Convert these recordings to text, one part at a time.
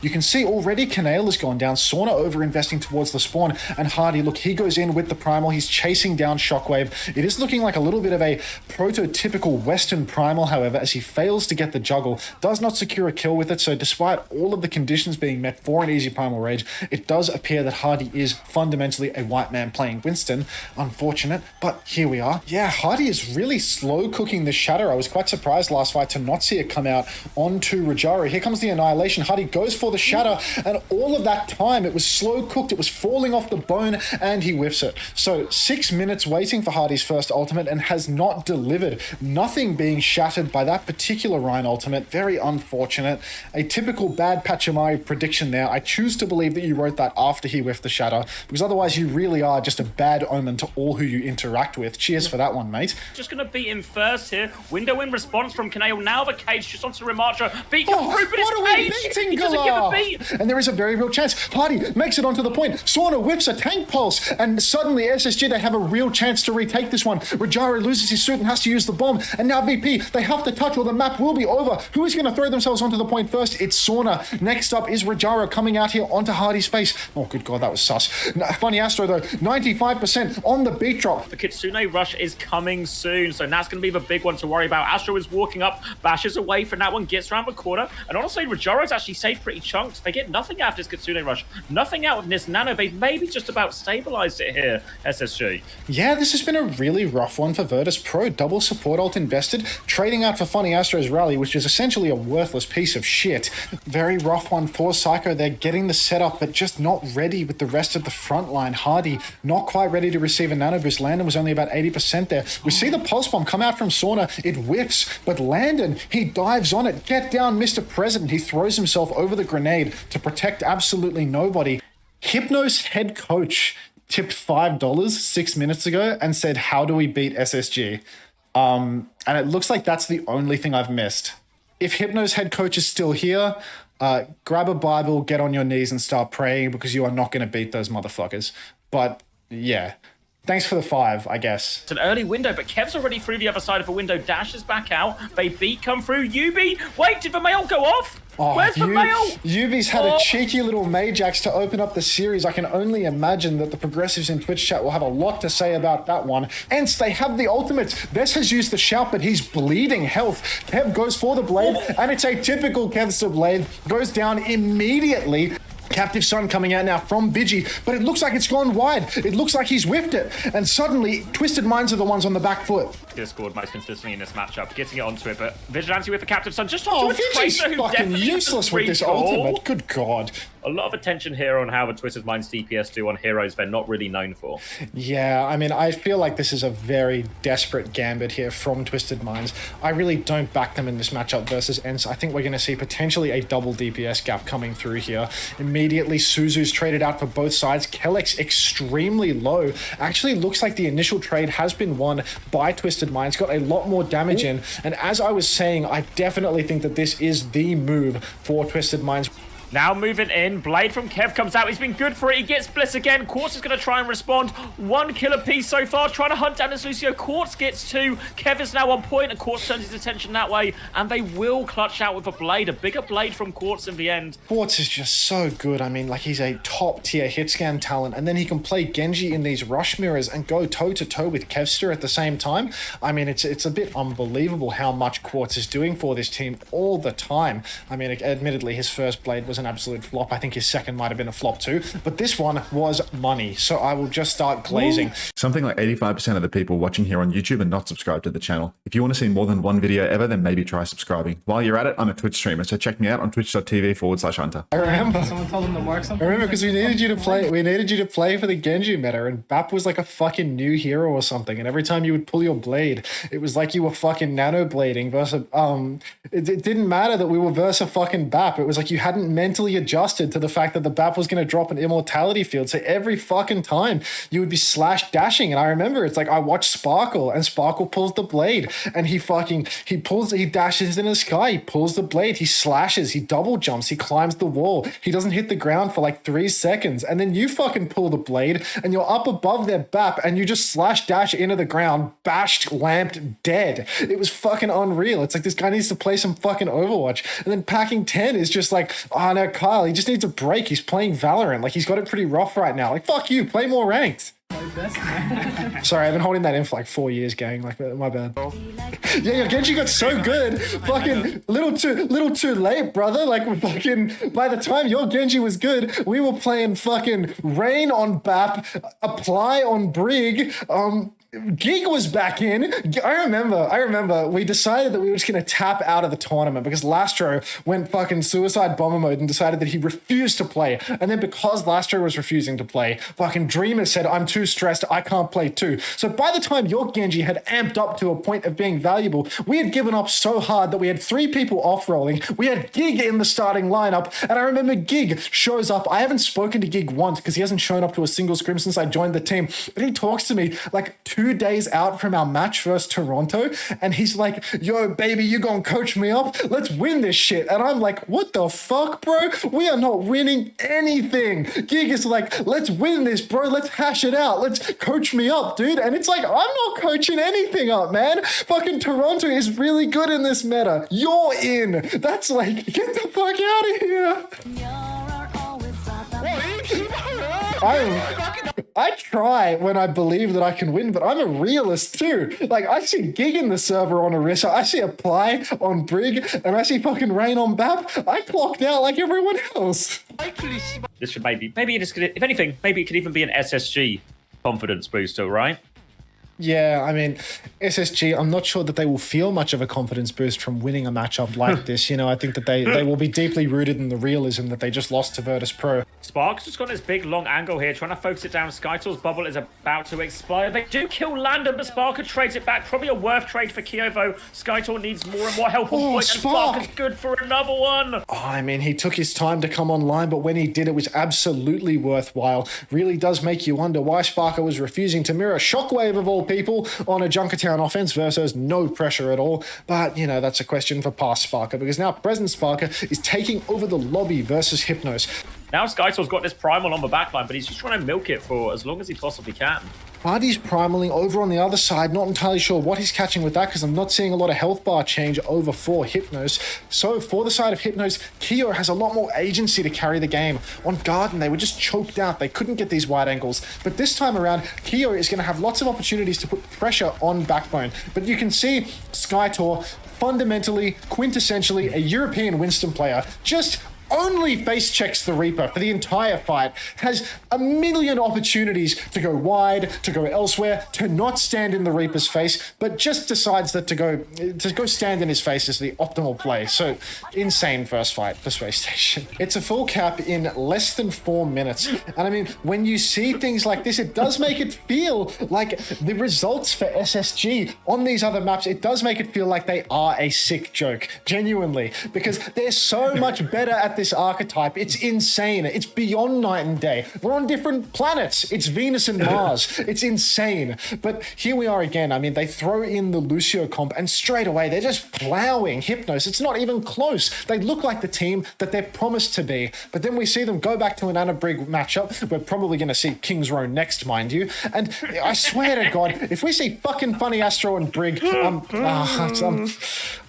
You can see already Canale has gone down, Sauna over-investing towards the spawn, and Hardy, look, he goes in with the Primal, he's chasing down Shockwave. It is looking like a little bit of a prototypical Western Primal, however, as he fails to get the juggle, does not secure a kill with it, so despite all of the conditions being met for an easy Primal Rage, it does appear that Hardy is fundamentally a white man playing Winston. Unfortunate, but here we are. Yeah, Hardy is really slow cooking the Shatter. I was quite surprised last fight to not see it come out onto Rajaro. Here comes the Annihilation. Hardy goes for the Shatter, and all of that time it was slow cooked, it was falling off the bone, and he whiffs it. So 6 minutes waiting for Hardy's first ultimate and has not delivered. Nothing being shattered by that particular Rhine ultimate. Very unfortunate. A typical bad Pachamari prediction there. I choose to believe that you wrote that after he whiffed the Shatter, because otherwise you really are just a bad omen to all who you interact with. Cheers for that one, mate. Just gonna beat him first here. Window in response from Canale. Now the cage just onto Remarcha. Beat comes through, but it's cage. He doesn't get the beat. And there is a very real chance. Hardy makes it onto the point. Sauna whips a tank pulse, and suddenly SSG, they have a real chance to retake this one. Rajaro loses his suit and has to use the bomb, and now VP, they have to touch or the map will be over. Who is going to throw themselves onto the point first? It's Sauna. Next up is Rajaro coming out here onto Hardy's face. Oh, good God, that was sus. Funny Astro, though, 95% on the beat drop. The Kitsune rush is coming soon, so that's going to be the big one to worry about. Astro is walking up, bashes away from that one, gets around the corner, and honestly, Rajaro's actually saved pretty chunks. They get nothing out of this Kitsune rush, nothing out of this Nano. They maybe just about stabilized it here, SSG. Yeah, this has been a really rough one for Virtus Pro. Double support ult invested, trading out for Funny Astro's rally, which is essentially a worthless piece of shit. Very rough one for Psycho. They're getting the setup, but just not ready with the rest of the front line. Hardy, not quite ready to receive a Nano boost. Landon was only about 80% there. We see the Pulse Bomb come out from Sauna. It whiffs, but Landon, he dives on it. Get down, Mr. President. He throws himself over the grenade to protect absolutely nobody. Hypno's head coach tipped $5 6 minutes ago and said, how do we beat SSG? And it looks like that's the only thing I've missed. If Hypno's head coach is still here, grab a Bible, get on your knees and start praying, because you are not going to beat those motherfuckers. But yeah, thanks for the 5, I guess. It's an early window, but Kev's already through the other side of the window, dashes back out. They beat come through. Yubi, wait, did the mail go off? Oh, where's the mail? Yubi's had a cheeky little Majax to open up the series. I can only imagine that the progressives in Twitch chat will have a lot to say about that one. Hence, they have the ultimates. Vess has used the shout, but he's bleeding health. Kev goes for the blade, and it's a typical Kevster blade. Goes down immediately. Captive Sun coming out now from Vigi, but it looks like it's gone wide. It looks like he's whiffed it. And suddenly, Twisted Minds are the ones on the back foot. He scored most consistently in this matchup, getting it onto it, but Vigilante with the Captive Sun just Vigi's fucking useless with this ultimate. Good God. A lot of attention here on how the Twisted Minds DPS do on heroes they're not really known for. Yeah, I mean, I feel like this is a very desperate gambit here from Twisted Minds. I really don't back them in this matchup versus ENCE. I think we're going to see potentially a double DPS gap coming through here. Immediately, Suzu's traded out for both sides. Kellex extremely low. Actually looks like the initial trade has been won by Twisted Minds. Got a lot more damage in. And as I was saying, I definitely think that this is the move for Twisted Minds. Now moving in, Blade from Kev comes out. He's been good for it. He gets Bliss again. Quartz is going to try and respond. 1 kill apiece so far, trying to hunt down this Lucio. Quartz gets 2. Kev is now on point, and Quartz turns his attention that way, and they will clutch out with a blade. A bigger blade from Quartz in the end. Quartz is just so good. I mean, like, he's a top-tier hit-scan talent, and then he can play Genji in these rush mirrors and go toe-to-toe with Kevster at the same time. I mean, it's a bit unbelievable how much Quartz is doing for this team all the time. I mean, admittedly, his first blade was an absolute flop. I think his second might have been a flop too, but this one was money, so I will just start glazing. Something like 85% of the people watching here on YouTube are not subscribed to the channel. If you want to see more than one video ever, then maybe try subscribing. While you're at it, I'm a Twitch streamer, so check me out on twitch.tv/Hunter. I remember. Someone told him to mark something. I remember because we needed you to play for the Genji meta, and Bap was like a fucking new hero or something, and every time you would pull your blade, it was like you were fucking nano blading versus it didn't matter that we were versus fucking Bap. It was like you hadn't mentally adjusted to the fact that the BAP was going to drop an immortality field. So every fucking time you would be slash dashing. And I remember it's like I watched Sparkle, and Sparkle pulls the blade, and he dashes in the sky, he pulls the blade, he slashes, he double jumps, he climbs the wall, he doesn't hit the ground for like 3 seconds, and then you fucking pull the blade and you're up above their BAP and you just slash dash into the ground, bashed, lamped, dead. It was fucking unreal. It's like this guy needs to play some fucking Overwatch. And then packing 10 is just like, oh know, Kyle, he just needs a break. He's playing Valorant. Like, he's got it pretty rough right now. Like, fuck you, play more ranked. Sorry, I've been holding that in for like 4 years, gang. Like, my bad. Yeah, your Genji got so good. Fucking little too late, brother. Like, fucking by the time your Genji was good, we were playing fucking Rain on BAP, Apply on Brig. Gig was back in. I remember we decided that we were just going to tap out of the tournament because Lastro went fucking suicide bomber mode and decided that he refused to play. And then because Lastro was refusing to play, fucking Dreamer said, I'm too stressed, I can't play too. So by the time your Genji had amped up to a point of being valuable, we had given up so hard that we had 3 people off-rolling. We had Gig in the starting lineup. And I remember Gig shows up. I haven't spoken to Gig once because he hasn't shown up to a single scrim since I joined the team. But he talks to me like 2 days out from our match versus Toronto, and he's like, yo, baby, you gonna coach me up? Let's win this shit. And I'm like, what the fuck, bro? We are not winning anything. Gig is like, let's win this, bro. Let's hash it out. Let's coach me up, dude. And it's like, I'm not coaching anything up, man. Fucking Toronto is really good in this meta. You're in. That's like, get the fuck out of here. I try when I believe that I can win, but I'm a realist too. Like, I see Gig in the server on Orisa, I see Apply on Brig, and I see fucking Rain on BAP. I clocked out like everyone else. This should maybe it is, if anything, maybe it could even be an SSG confidence booster, right? Yeah, I mean, SSG, I'm not sure that they will feel much of a confidence boost from winning a matchup like this. You know, I think that they will be deeply rooted in the realism that they just lost to Virtus Pro. Spark's just got this big long angle here, trying to focus it down. Skytor's bubble is about to expire. They do kill Landon, but Sparker trades it back. Probably a worth trade for Kyovo. Skytor needs more and more help on point, and Spark is good for another one. Oh, I mean, he took his time to come online, but when he did, it was absolutely worthwhile. Really does make you wonder why Sparker was refusing to mirror Shockwave of all people on a Junkertown offense versus no pressure at all. But, you know, that's a question for past Sparker, because now present Sparker is taking over the lobby versus Hypnos. Now Skytor's got this primal on the backline, but he's just trying to milk it for as long as he possibly can. But he's primaling over on the other side. Not entirely sure what he's catching with that because I'm not seeing a lot of health bar change over for Hypnos. So for the side of Hypnos, Kyo has a lot more agency to carry the game. On Garden, they were just choked out. They couldn't get these wide angles. But this time around, Kyo is going to have lots of opportunities to put pressure on Backbone. But you can see Skytor, fundamentally, quintessentially, a European Winston player, just only face checks the Reaper for the entire fight, has a million opportunities to go wide, to go elsewhere, to not stand in the Reaper's face, but just decides that to go stand in his face is the optimal play. So insane first fight for Space Station. It's a full cap in less than 4 minutes. And I mean, when you see things like this, it does make it feel like the results for SSG on these other maps, it does make it feel like they are a sick joke, genuinely, because they're so much better at this archetype. It's insane. It's beyond night and day. We're on different planets. It's Venus and Mars. It's insane. But here we are again. I mean, they throw in the Lucio comp and straight away they're just plowing Hypnos. It's not even close. They look like the team that they're promised to be. But then we see them go back to an Anna Brig matchup. We're probably going to see King's Row next, mind you. And I swear to God, if we see fucking Funny Astro and Brig, I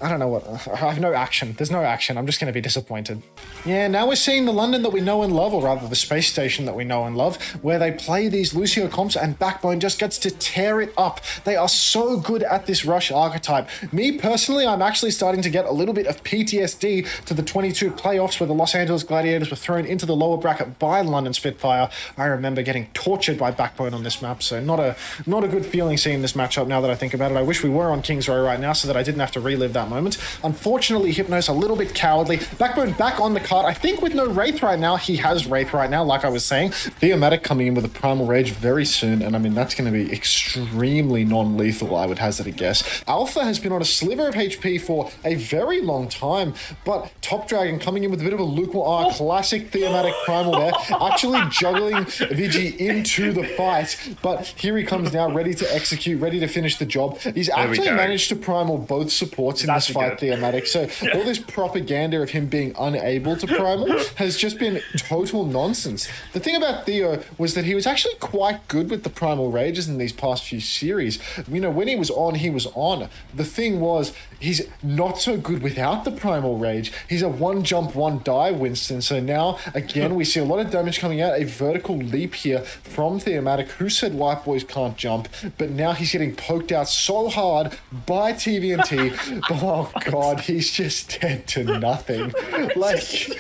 don't know what. I have no action. There's no action. I'm just going to be disappointed. Yeah, now we're seeing the London that we know and love, or rather the Space Station that we know and love, where they play these Lucio comps and Backbone just gets to tear it up. They are so good at this rush archetype. Me personally, I'm actually starting to get a little bit of PTSD to the 22 playoffs where the Los Angeles Gladiators were thrown into the lower bracket by London Spitfire. I remember getting tortured by Backbone on this map, so not a good feeling seeing this matchup now that I think about it. I wish we were on King's Row right now so that I didn't have to relive that moment. Unfortunately, Hypnos a little bit cowardly. Backbone back on the card, I think with no Wraith right now. He has Wraith right now, like I was saying. Theomatic coming in with a Primal Rage very soon, and I mean, that's going to be extremely non-lethal, I would hazard a guess. Alpha has been on a sliver of HP for a very long time, but Top Dragon coming in with a bit of a lukewarm, classic Theomatic Primal there, actually juggling VG into the fight, but here he comes now, ready to execute, ready to finish the job. He's actually managed to Primal both supports in this fight, Theomatic, so all this propaganda of him being unable to Primal has just been total nonsense. The thing about Theo was that he was actually quite good with the Primal Rages in these past few series. You know, when he was on, he was on. The thing was, he's not so good without the Primal Rage. He's a one jump, one die Winston. So now, again, we see a lot of damage coming out. A vertical leap here from Theomatic, who said White Boys can't jump. But now he's getting poked out so hard by TVNT. Oh, God, he's just dead to nothing. Like...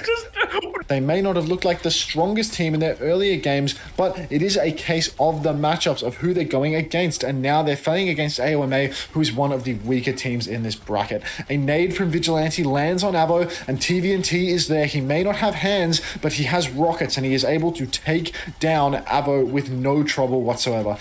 They may not have looked like the strongest team in their earlier games, but it is a case of the matchups of who they're going against, and now they're fighting against AOMA, who is one of the weaker teams in this bracket. A nade from Vigilante lands on Avo, and TVNT is there. He may not have hands, but he has rockets, and he is able to take down Avo with no trouble whatsoever.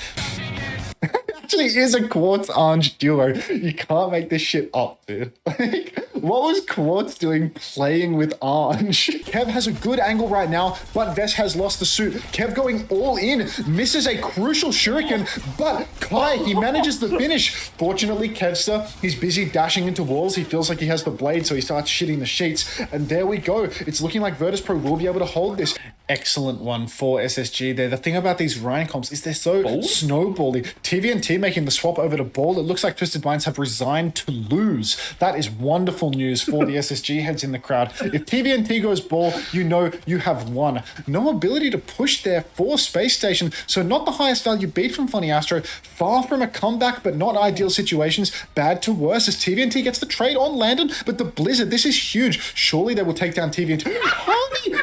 Actually is a Quartz Orange duo. You can't make this shit up, dude. Like, what was Quartz doing playing with Orange? Kev has a good angle right now, but Vess has lost the suit. Kev going all in, misses a crucial shuriken, but Kai, he manages the finish. Fortunately, Kevster, he's busy dashing into walls. He feels like he has the blade, so he starts shitting the sheets. And there we go. It's looking like Virtus.pro will be able to hold this. Excellent one for SSG there. The thing about these Ryan comps is they're so snowbally. TVNT making the swap over to Ball. It looks like Twisted Minds have resigned to lose. That is wonderful news for the SSG heads in the crowd. If TVNT goes Ball, you know you have won. No ability to push there for Space Station, so not the highest value beat from Funny Astro. Far from a comeback, but not ideal situations. Bad to worse as TVNT gets the trade on Landon, but the Blizzard, this is huge. Surely they will take down TVNT.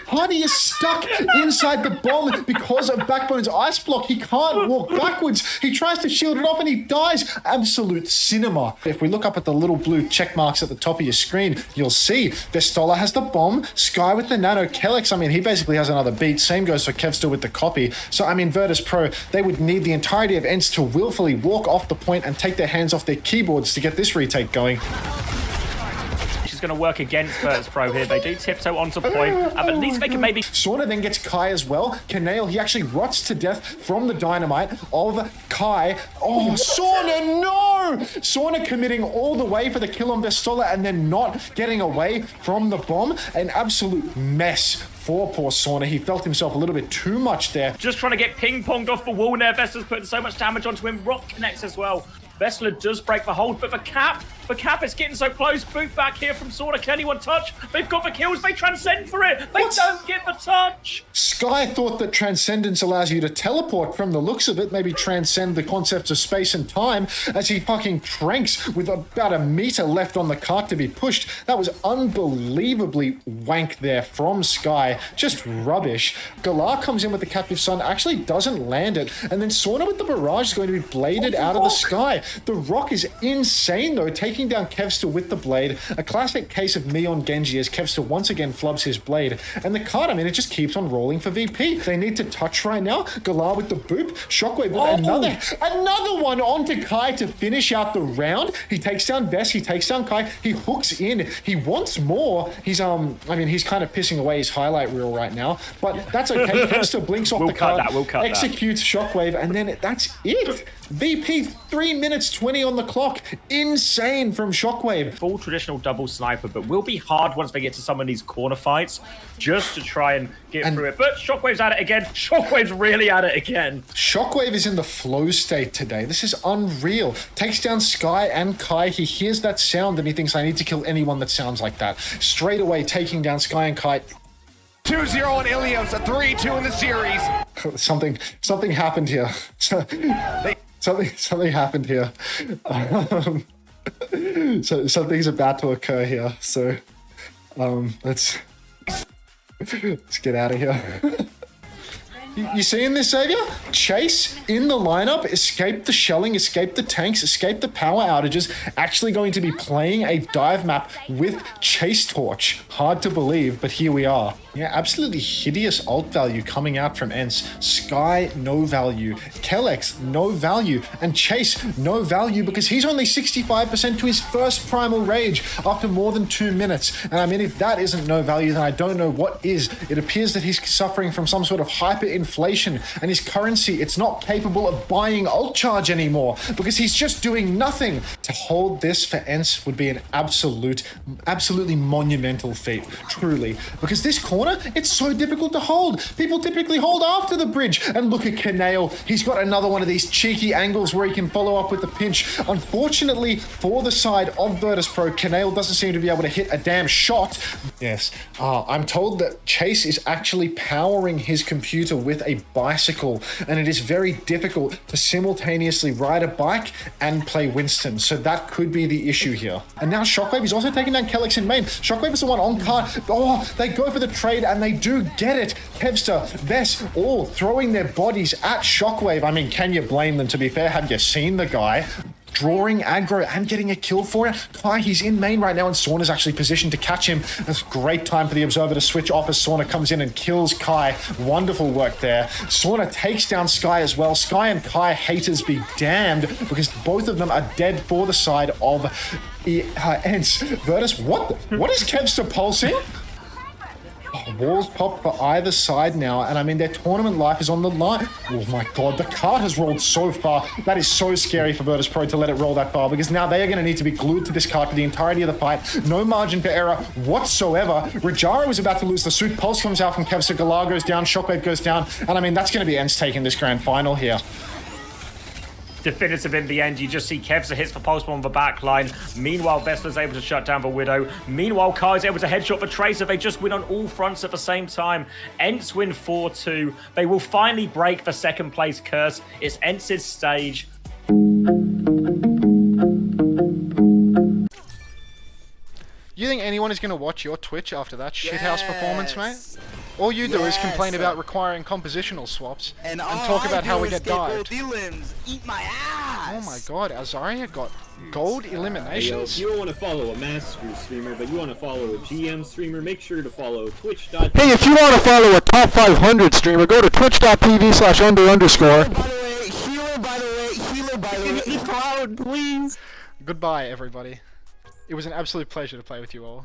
Hardy is stuck inside the bomb because of Backbone's ice block. He can't walk backwards. He tries to shield it off and he dies. Absolute cinema. If we look up at the little blue check marks at the top of your screen, you'll see Vestola has the bomb, Sky with the nano, Kellex, I mean, he basically has another beat. Same goes for Kevster with the copy. So, I mean, Virtus.pro, they would need the entirety of ENCE to willfully walk off the point and take their hands off their keyboards to get this retake going. Is going to work against Virtus.pro here. They do tiptoe onto point. At least they can maybe... Sauna then gets Kai as well. Kanale, he actually rots to death from the dynamite of Kai. Oh, Sauna, no! Sauna committing all the way for the kill on Vestola and then not getting away from the bomb. An absolute mess for poor Sauna. He felt himself a little bit too much there. Just trying to get ping-ponged off the wall there. Vesta's putting so much damage onto him. Rock connects as well. Vestler does break the hold, but for Cap, it's getting so close. Boot back here from Sauna. Can anyone touch? They've got the kills. They transcend for it. They don't get the touch. Sky thought that transcendence allows you to teleport from the looks of it, maybe transcend the concepts of space and time, as he fucking tranks with about a meter left on the cart to be pushed. That was unbelievably wank there from Sky. Just rubbish. Galar comes in with the captive sun, actually doesn't land it, and then Sauna with the barrage is going to be bladed out of the sky. The rock is insane though, taking down Kevster with the blade. A classic case of me on Genji as Kevster once again flubs his blade. And the card, I mean, it just keeps on rolling for VP. They need to touch right now. Galar with the boop. Shockwave with another one onto Kai to finish out the round. He takes down Vess. He takes down Kai. He hooks in. He wants more. He's I mean, he's kind of pissing away his highlight reel right now, but that's okay. Kevster blinks off the card, executes Shockwave, and then that's it. VP 3 minutes 20 on the clock. Insane from Shockwave. Full traditional double sniper, but will be hard once they get to some of these corner fights just to try and get through it. But Shockwave's at it again. Shockwave's really at it again. Shockwave is in the flow state today. This is unreal. Takes down Sky and Kai. He hears that sound and he thinks, I need to kill anyone that sounds like that. Straight away taking down Sky and Kai. 2-0 on Ilios, a 3-2 in the series. Something happened here. Something happened here. So something's about to occur here. So let's get out of here. You seeing this, Xavier? Chase in the lineup, escaped the shelling, escaped the tanks, escaped the power outages, actually going to be playing a dive map with Chase Torch. Hard to believe, but here we are. Yeah, absolutely hideous ult value coming out from ENCE. Sky, no value. Kellex, no value. And Chase, no value because he's only 65% to his first Primal Rage after more than 2 minutes. And I mean, if that isn't no value, then I don't know what is. It appears that he's suffering from some sort of hyperinflation and his currency, it's not capable of buying ult charge anymore because he's just doing nothing. To hold this for ENCE would be an absolutely monumental feat, truly. Because this corner, it's so difficult to hold. People typically hold after the bridge. And look at Kanale. He's got another one of these cheeky angles where he can follow up with the pinch. Unfortunately, for the side of Virtus.pro, Kanale doesn't seem to be able to hit a damn shot. Yes, I'm told that Chase is actually powering his computer with a bicycle, and it is very difficult to simultaneously ride a bike and play Winston. So that could be the issue here. And now Shockwave is also taking down Kellex in main. Shockwave is the one on card. Oh, they go for the trade and they do get it. Kevster, Vess, all throwing their bodies at Shockwave. I mean, can you blame them? To be fair, have you seen the guy drawing aggro and getting a kill for it? Kai, he's in main right now, and Sauna's actually positioned to catch him. That's a great time for the Observer to switch off as Sauna comes in and kills Kai. Wonderful work there. Sauna takes down Sky as well. Sky and Kai haters be damned, because both of them are dead for the side of ENCE. Virtus, what is Kevster pulsing? Walls pop for either side now, and I mean, their tournament life is on the line. Oh my god, the cart has rolled so far. That is so scary for Virtus.pro to let it roll that far, because now they are going to need to be glued to this cart for the entirety of the fight. No margin for error whatsoever. Rajara was about to lose the suit. Pulse comes out from Kevster. Galar goes down. Shockwave goes down. And I mean, that's going to be ENCE taking this grand final here. Definitive in the end. You just see Kevster hits for Pulse Bomb on the back line. Meanwhile, Vessler's able to shut down the Widow. Meanwhile, Kai's able to headshot for Tracer. They just win on all fronts at the same time. ENCE win 4-2. They will finally break the second place curse. It's ENCE's stage. You think anyone is going to watch your Twitch after that shithouse performance, mate? All you do is complain about requiring compositional swaps and talk about how we get dived. Eat my ass. Oh my god, Azaria got gold eliminations. Hey, if you don't want to follow a master streamer, but you want to follow a GM streamer, make sure to follow twitch.tv. Hey, if you want to follow a top 500 streamer, go to twitch.tv/under_. By the way, cloud, please. Goodbye, everybody. It was an absolute pleasure to play with you all.